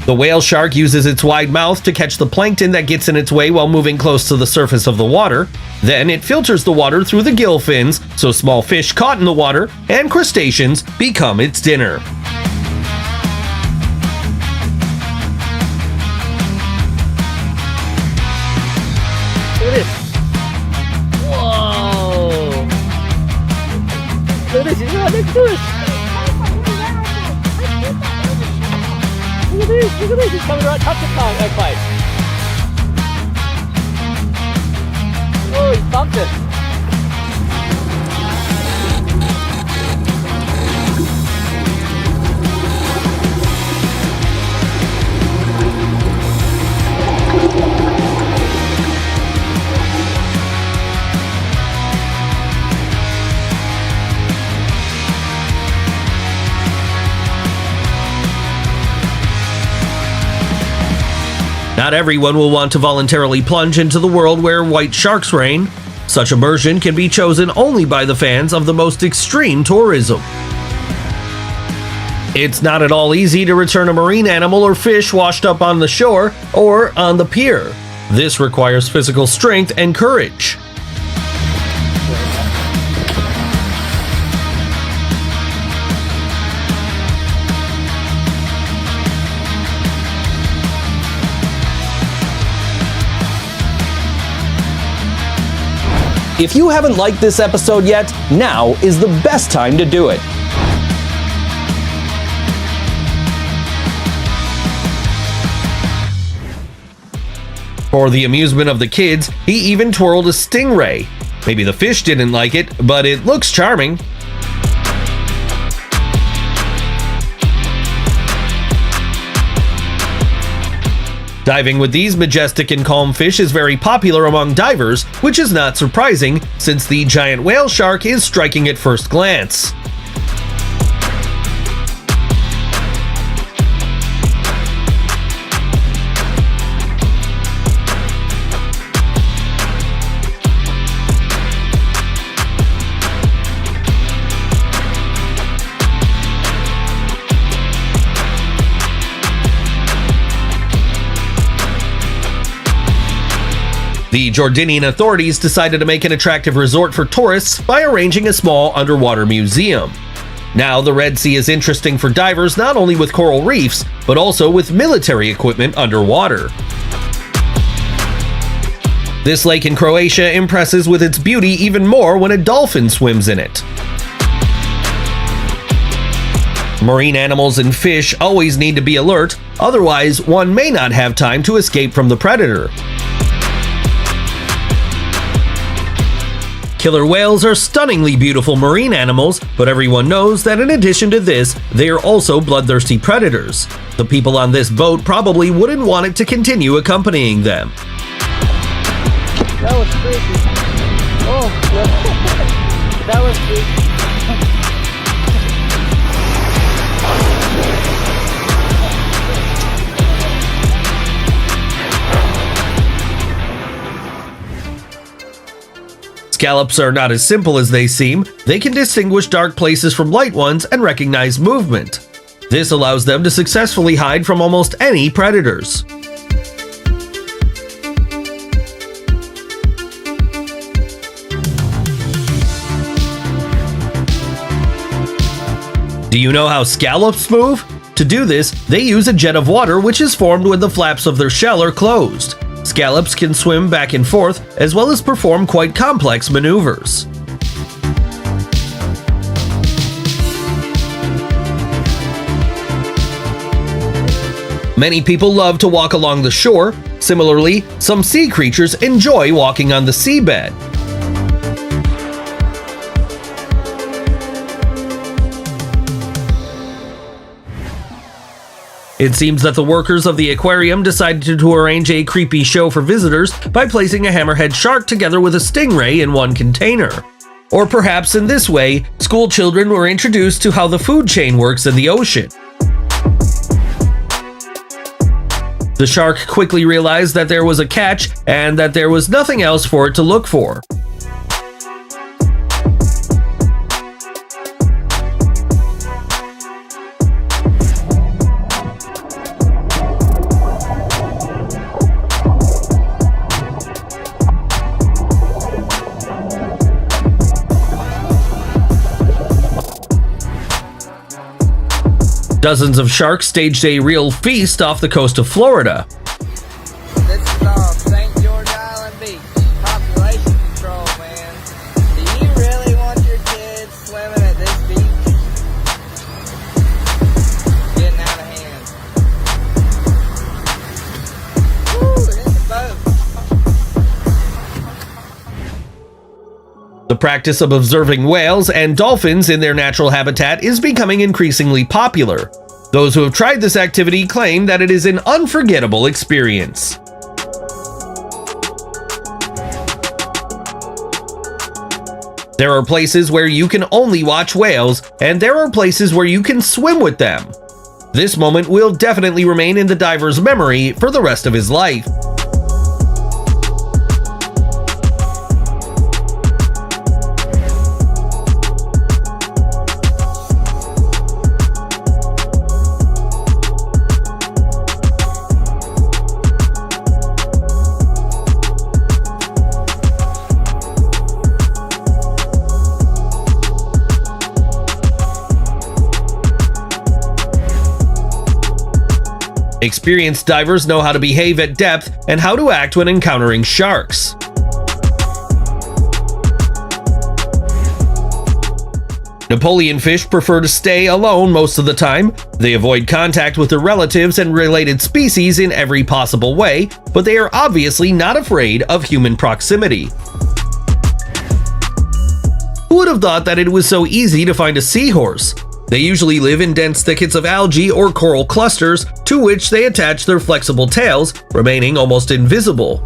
The whale shark uses its wide mouth to catch the plankton that gets in its way while moving close to the surface of the water. Then it filters the water through the gill fins, so small fish caught in the water and crustaceans become its dinner. Look at this. Whoa. Look at this. He's right next to us. Look at this. Look at this. He's coming right up the pipe. Oh, he bumped it. Not everyone will want to voluntarily plunge into the world where white sharks reign. Such immersion can be chosen only by the fans of the most extreme tourism. It's not at all easy to return a marine animal or fish washed up on the shore or on the pier. This requires physical strength and courage. If you haven't liked this episode yet, now is the best time to do it. For the amusement of the kids, he even twirled a stingray. Maybe the fish didn't like it, but it looks charming. Diving with these majestic and calm fish is very popular among divers, which is not surprising since the giant whale shark is striking at first glance. The Jordanian authorities decided to make an attractive resort for tourists by arranging a small underwater museum. Now the Red Sea is interesting for divers not only with coral reefs, but also with military equipment underwater. This lake in Croatia impresses with its beauty even more when a dolphin swims in it. Marine animals and fish always need to be alert, otherwise one may not have time to escape from the predator. Killer whales are stunningly beautiful marine animals, but everyone knows that in addition to this, they are also bloodthirsty predators. The people on this boat probably wouldn't want it to continue accompanying them. That was freaky. Oh, that was freaky. Scallops are not as simple as they seem. They can distinguish dark places from light ones and recognize movement. This allows them to successfully hide from almost any predators. Do you know how scallops move? To do this, they use a jet of water which is formed when the flaps of their shell are closed. Scallops can swim back and forth, as well as perform quite complex maneuvers. Many people love to walk along the shore. Similarly, some sea creatures enjoy walking on the seabed. It seems that the workers of the aquarium decided to arrange a creepy show for visitors by placing a hammerhead shark together with a stingray in one container. Or perhaps in this way, school children were introduced to how the food chain works in the ocean. The shark quickly realized that there was a catch and that there was nothing else for it to look for. Dozens of sharks staged a real feast off the coast of Florida. This is off St. George Island Beach. Population control, man. Do you really want your kids swimming at this beach? Getting out of hand. Woo, hit the boat. The practice of observing whales and dolphins in their natural habitat is becoming increasingly popular. Those who have tried this activity claim that it is an unforgettable experience. There are places where you can only watch whales, and there are places where you can swim with them. This moment will definitely remain in the diver's memory for the rest of his life. Experienced divers know how to behave at depth and how to act when encountering sharks. Napoleon fish prefer to stay alone most of the time. They avoid contact with their relatives and related species in every possible way, but they are obviously not afraid of human proximity. Who would have thought that it was so easy to find a seahorse? They usually live in dense thickets of algae or coral clusters, to which they attach their flexible tails, remaining almost invisible.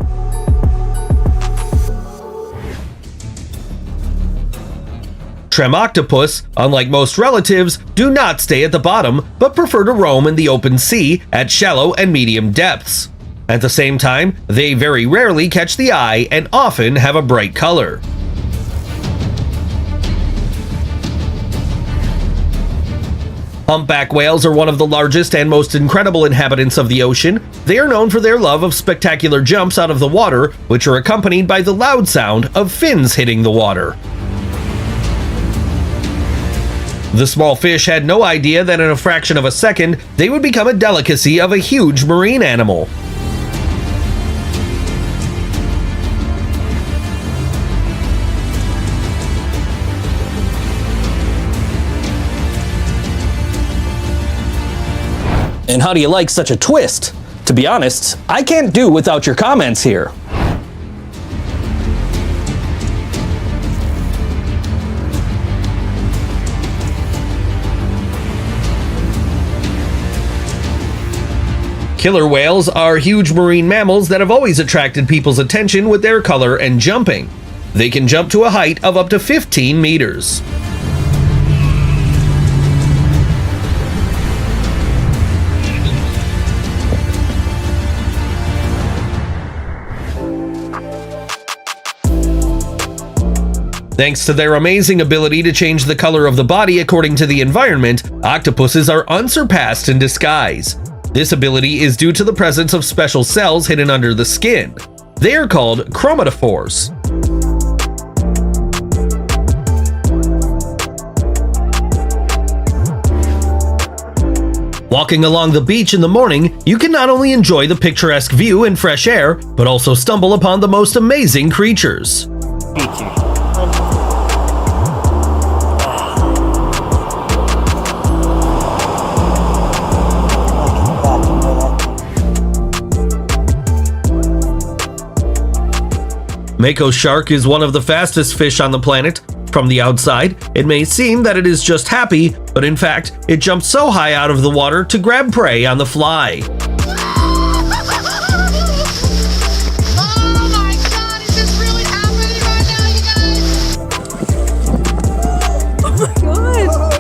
Tremoctopus, unlike most relatives, do not stay at the bottom, but prefer to roam in the open sea at shallow and medium depths. At the same time, they very rarely catch the eye and often have a bright color. Humpback whales are one of the largest and most incredible inhabitants of the ocean. They are known for their love of spectacular jumps out of the water, which are accompanied by the loud sound of fins hitting the water. The small fish had no idea that in a fraction of a second, they would become a delicacy of a huge marine animal. And how do you like such a twist? To be honest, I can't do without your comments here. Killer whales are huge marine mammals that have always attracted people's attention with their color and jumping. They can jump to a height of up to 15 meters. Thanks to their amazing ability to change the color of the body according to the environment, octopuses are unsurpassed in disguise. This ability is due to the presence of special cells hidden under the skin. They are called chromatophores. Walking along the beach in the morning, you can not only enjoy the picturesque view and fresh air, but also stumble upon the most amazing creatures. Mako shark is one of the fastest fish on the planet. From the outside, it may seem that it is just happy, but in fact, it jumps so high out of the water to grab prey on the fly. Oh my god, is this really happening right now, you guys? Oh my god!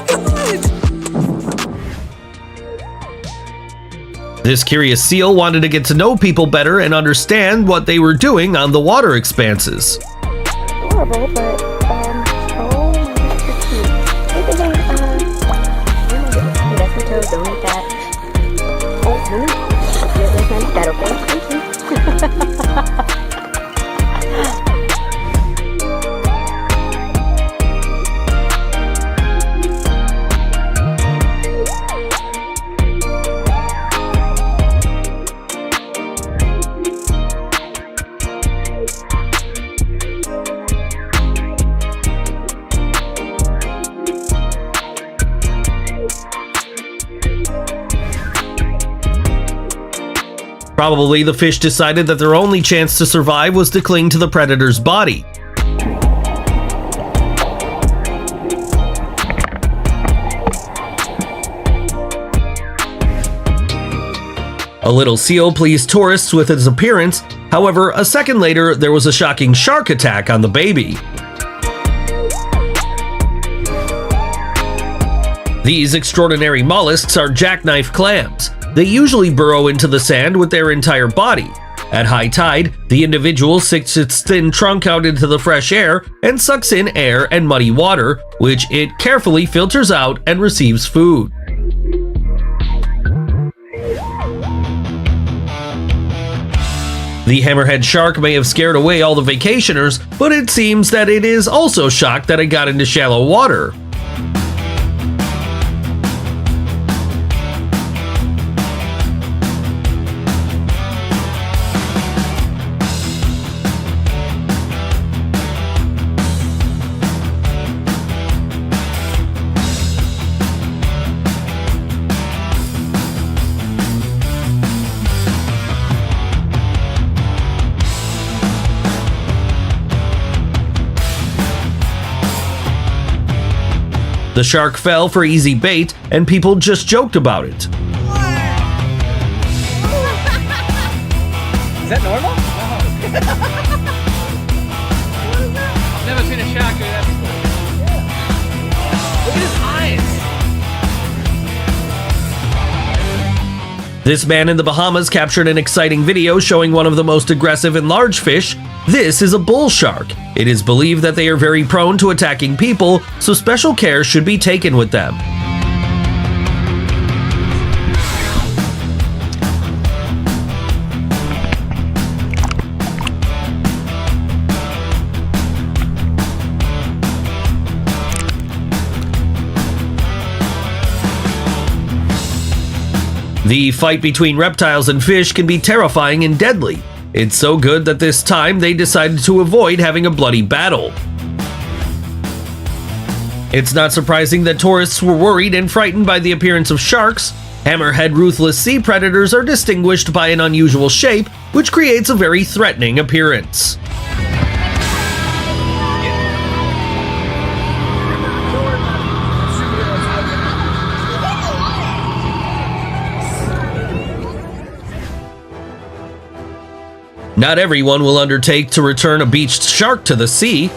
Oh my god! This curious seal wanted to get to know people better and understand what they were doing on the water expanses. Horrible, but oh, Mr. Cute. Maybe they don't eat that. Oh, is that okay? Probably the fish decided that their only chance to survive was to cling to the predator's body. A little seal pleased tourists with its appearance. However, a second later, there was a shocking shark attack on the baby. These extraordinary mollusks are jackknife clams. They usually burrow into the sand with their entire body. At high tide, the individual sticks its thin trunk out into the fresh air and sucks in air and muddy water, which it carefully filters out and receives food. The hammerhead shark may have scared away all the vacationers, but it seems that it is also shocked that it got into shallow water. The shark fell for easy bait, and people just joked about it. Is that normal? I've never seen a shark do that before. Look at his eyes. This man in the Bahamas captured an exciting video showing one of the most aggressive and large fish. This is a bull shark. It is believed that they are very prone to attacking people, so special care should be taken with them. The fight between reptiles and fish can be terrifying and deadly. It's so good that this time they decided to avoid having a bloody battle. It's not surprising that tourists were worried and frightened by the appearance of sharks. Hammerhead ruthless sea predators are distinguished by an unusual shape, which creates a very threatening appearance. Not everyone will undertake to return a beached shark to the sea.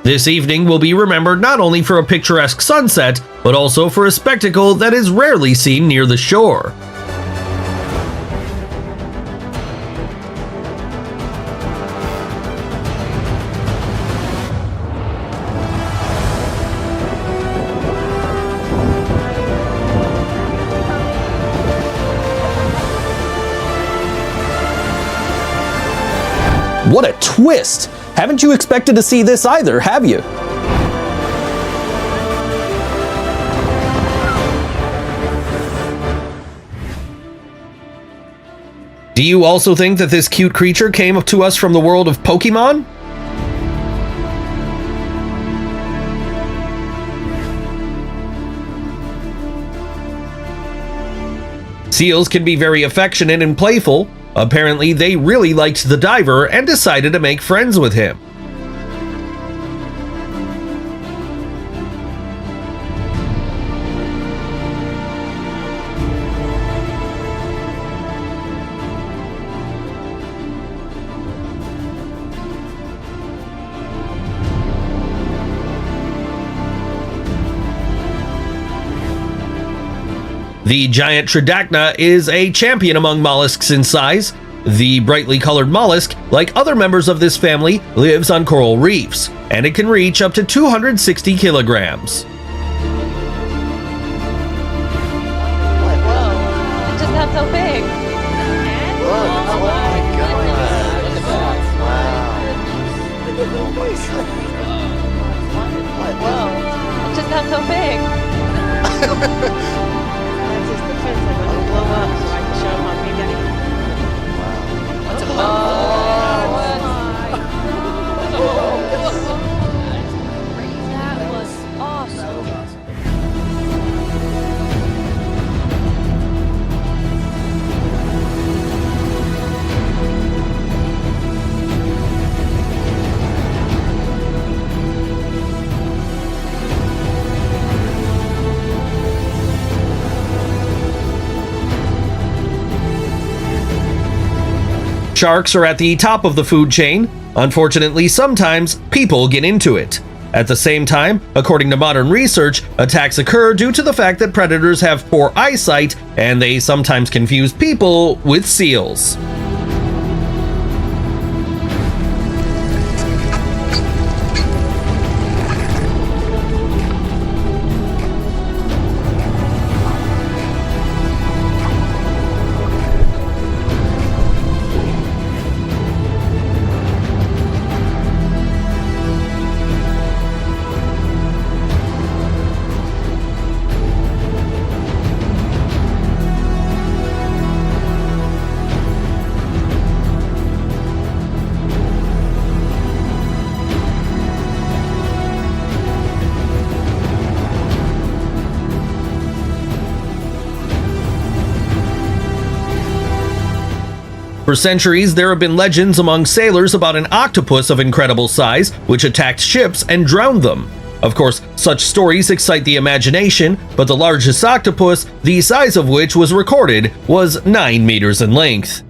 This evening will be remembered not only for a picturesque sunset, but also for a spectacle that is rarely seen near the shore. What a twist! Haven't you expected to see this either, have you? Do you also think that this cute creature came to us from the world of Pokemon? Seals can be very affectionate and playful. Apparently, they really liked the diver and decided to make friends with him. The giant Tridacna is a champion among mollusks in size. The brightly colored mollusk, like other members of this family, lives on coral reefs, and it can reach up to 260 kilograms. It just got so big. It just got so big. That's his defense. I'm gonna blow up so I can show him how big I am. That was awesome. Sharks are at the top of the food chain. Unfortunately, sometimes people get into it. At the same time, according to modern research, attacks occur due to the fact that predators have poor eyesight and they sometimes confuse people with seals. For centuries, there have been legends among sailors about an octopus of incredible size which attacked ships and drowned them. Of course, such stories excite the imagination, but the largest octopus, the size of which was recorded, was 9 meters in length.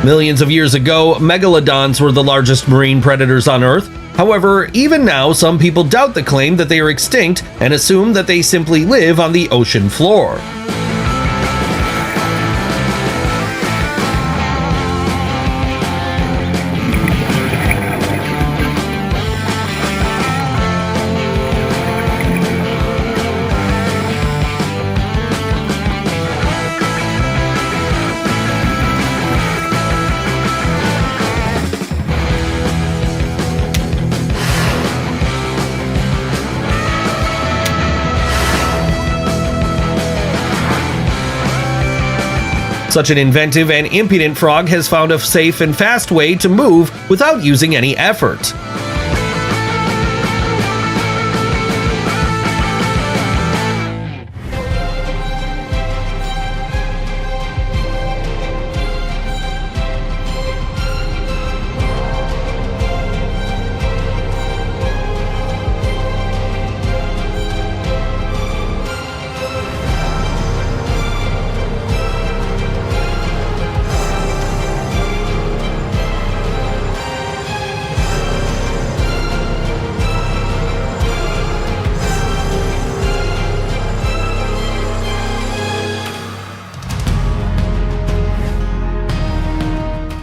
Millions of years ago, megalodons were the largest marine predators on Earth. However, even now, some people doubt the claim that they are extinct and assume that they simply live on the ocean floor. Such an inventive and impudent frog has found a safe and fast way to move without using any effort.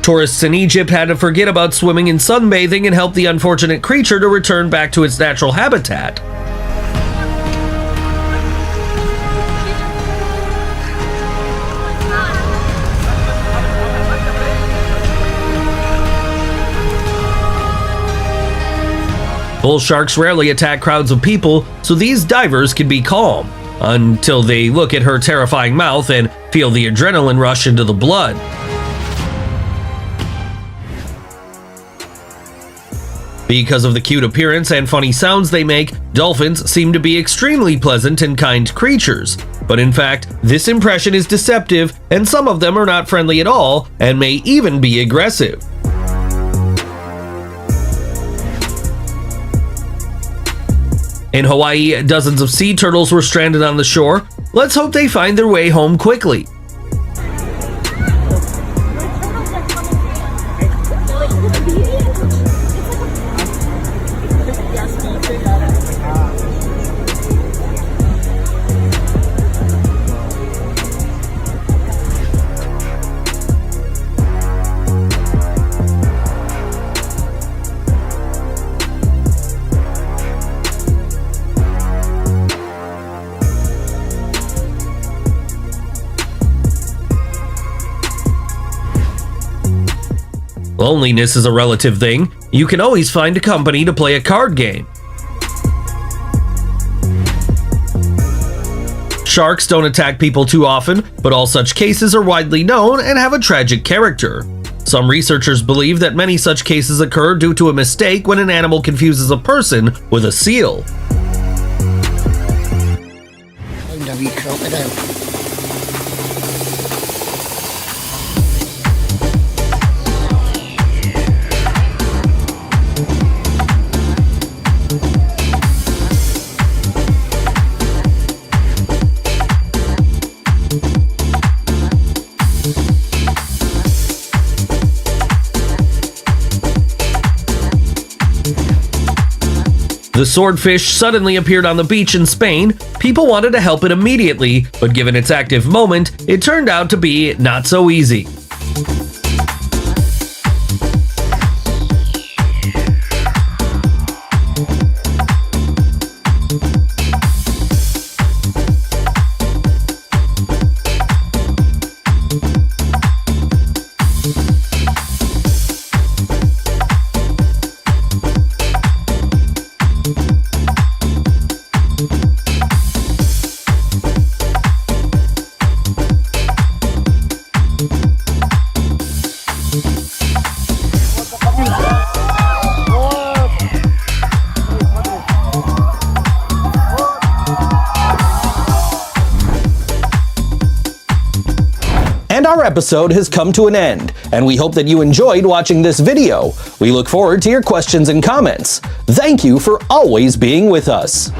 Tourists in Egypt had to forget about swimming and sunbathing and help the unfortunate creature to return back to its natural habitat. Bull sharks rarely attack crowds of people, so these divers can be calm until they look at her terrifying mouth and feel the adrenaline rush into the blood. Because of the cute appearance and funny sounds they make, dolphins seem to be extremely pleasant and kind creatures. But in fact, this impression is deceptive, and some of them are not friendly at all and may even be aggressive. In Hawaii, dozens of sea turtles were stranded on the shore. Let's hope they find their way home quickly. Loneliness is a relative thing. You can always find a company to play a card game. Sharks don't attack people too often, but all such cases are widely known and have a tragic character. Some researchers believe that many such cases occur due to a mistake when an animal confuses a person with a seal. The swordfish suddenly appeared on the beach in Spain. People wanted to help it immediately, but given its active moment, it turned out to be not so easy. And our episode has come to an end, and we hope that you enjoyed watching this video. We look forward to your questions and comments. Thank you for always being with us.